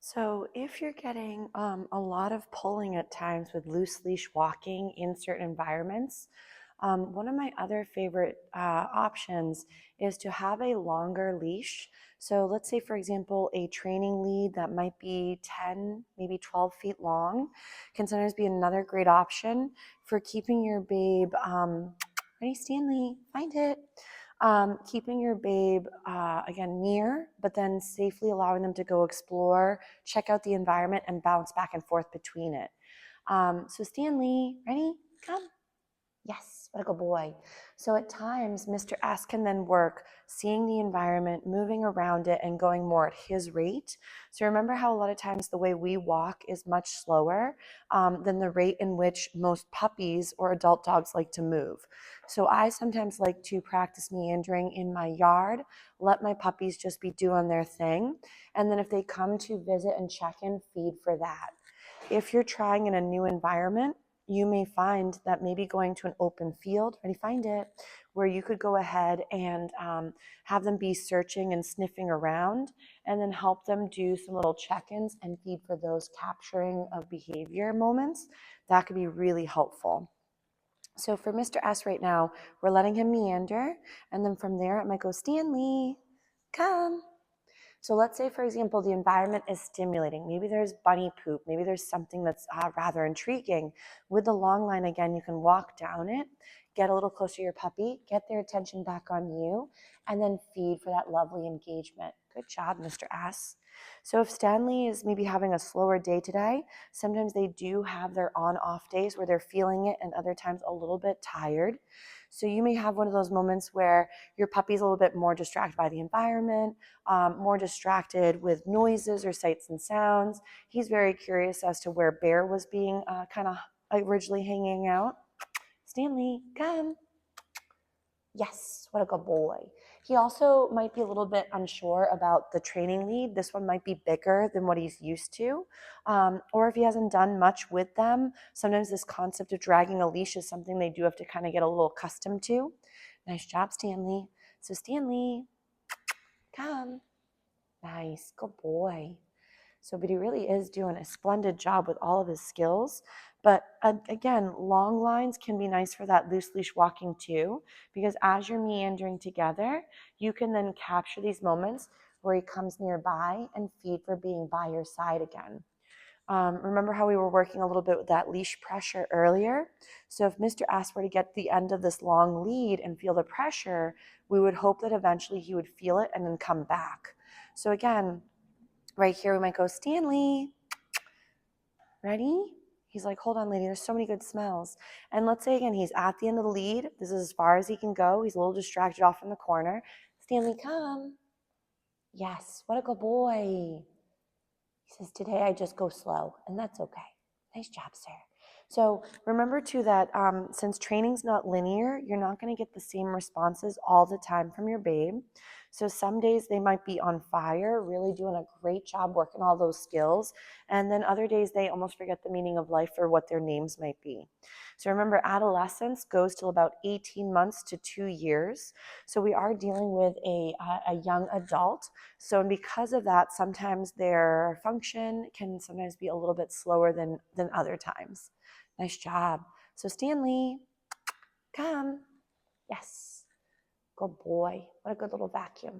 So if you're getting a lot of pulling at times with loose leash walking in certain environments, one of my other favorite options is to have a longer leash. So let's say, for example, a training lead that might be 10, maybe 12 feet long can sometimes be another great option for keeping your babe, ready, Stanley, find it. Keeping your babe, again, near, but then safely allowing them to go explore, check out the environment, and bounce back and forth between it. So Stanley, ready? Come. Yes, what a good boy. So at times, Mr. S can then work seeing the environment, moving around it, and going more at his rate. So remember how a lot of times the way we walk is much slower than the rate in which most puppies or adult dogs like to move. So I sometimes like to practice meandering in my yard, let my puppies just be doing their thing, and then if they come to visit and check in, feed for that. If you're trying in a new environment, you may find that maybe going to an open field, ready, find it, where you could go ahead and have them be searching and sniffing around, and then help them do some little check-ins and feed for those capturing of behavior moments. That could be really helpful. So for Mr. S right now, we're letting him meander, and then from there it might go, Stanley, come. So let's say, for example, the environment is stimulating. Maybe there's bunny poop. Maybe there's something that's rather intriguing. With the long line, again, you can walk down it, get a little closer to your puppy, get their attention back on you, and then feed for that lovely engagement. Good job, Mr. S. So if Stanley is maybe having a slower day today, sometimes they do have their on-off days where they're feeling it and other times a little bit tired. So you may have one of those moments where your puppy's a little bit more distracted by the environment, more distracted with noises or sights and sounds. He's very curious as to where Bear was being kind of originally hanging out. Stanley, come. Yes, what a good boy. He also might be a little bit unsure about the training lead. This one might be bigger than what he's used to. Or if he hasn't done much with them, sometimes this concept of dragging a leash is something they do have to kind of get a little accustomed to. Nice job, Stanley. So Stanley, come. Nice, good boy. So, but he really is doing a splendid job with all of his skills. But again, long lines can be nice for that loose leash walking too, because as you're meandering together, you can then capture these moments where he comes nearby and feed for being by your side again. Remember how we were working a little bit with that leash pressure earlier? So if Mr. S were to get the end of this long lead and feel the pressure, we would hope that eventually he would feel it and then come back. So again, right here we might go, Stanley, ready? He's like, hold on, lady, there's so many good smells. And let's say again, he's at the end of the lead. This is as far as he can go. He's a little distracted off in the corner. Stanley, come. Yes, what a good boy. He says, today I just go slow, and that's okay. Nice job, sir. So remember too that since training's not linear, you're not going to get the same responses all the time from your babe. So some days they might be on fire, really doing a great job working all those skills. And then other days they almost forget the meaning of life or what their names might be. So remember, adolescence goes till about 18 months to 2 years. So we are dealing with a young adult. So because of that, sometimes their function can sometimes be a little bit slower than other times. Nice job. So Stanley, come. Yes. Good boy. What a good little vacuum.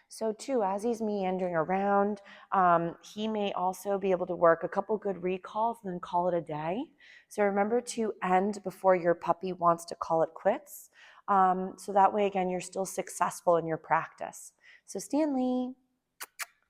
So too, as he's meandering around, he may also be able to work a couple good recalls and then call it a day. So remember to end before your puppy wants to call it quits. So that way, again, you're still successful in your practice. So Stanley,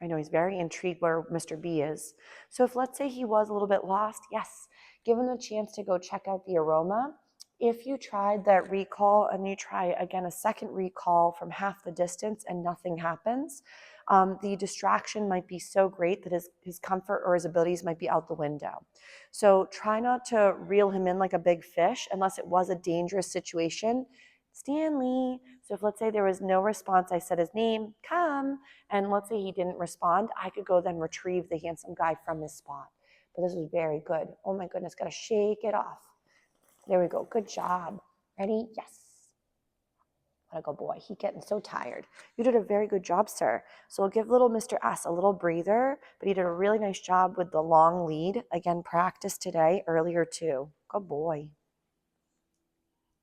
I know he's very intrigued where Mr. B is. So if let's say he was a little bit lost, yes, give him a chance to go check out the aroma. If you tried that recall and you try again a second recall from half the distance and nothing happens, the distraction might be so great that his comfort or his abilities might be out the window. So try not to reel him in like a big fish unless it was a dangerous situation. Stanley. So if let's say there was no response, I said his name, come, and let's say he didn't respond, I could go then retrieve the handsome guy from his spot. But this was very good. Oh my goodness, gotta shake it off. There we go, good job. Ready? Yes. What a good boy. He's getting so tired. You did a very good job, sir. So we'll give little Mr. S a little breather, but he did a really nice job with the long lead. Again, practice today, earlier too. Good boy.